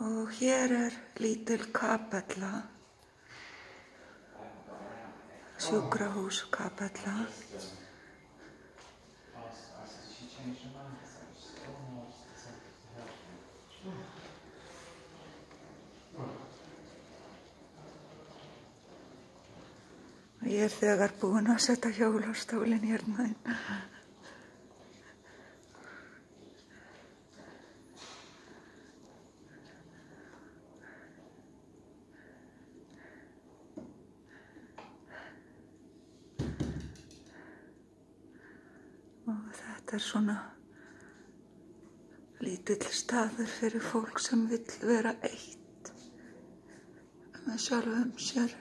Og hér lítil kapella, sjúkrahúskapella. Ég þegar búin að setja hjólastólinn hérna inn. Og þetta svona lítill staður fyrir fólk sem vill vera eitt með sjálfum sér.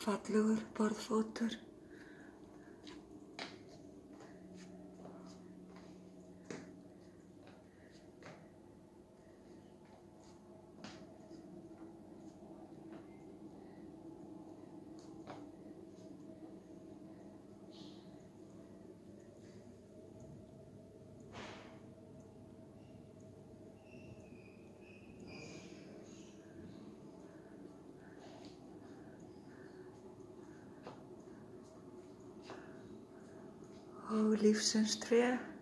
Fallegur borðfótur. Og lífsins tré.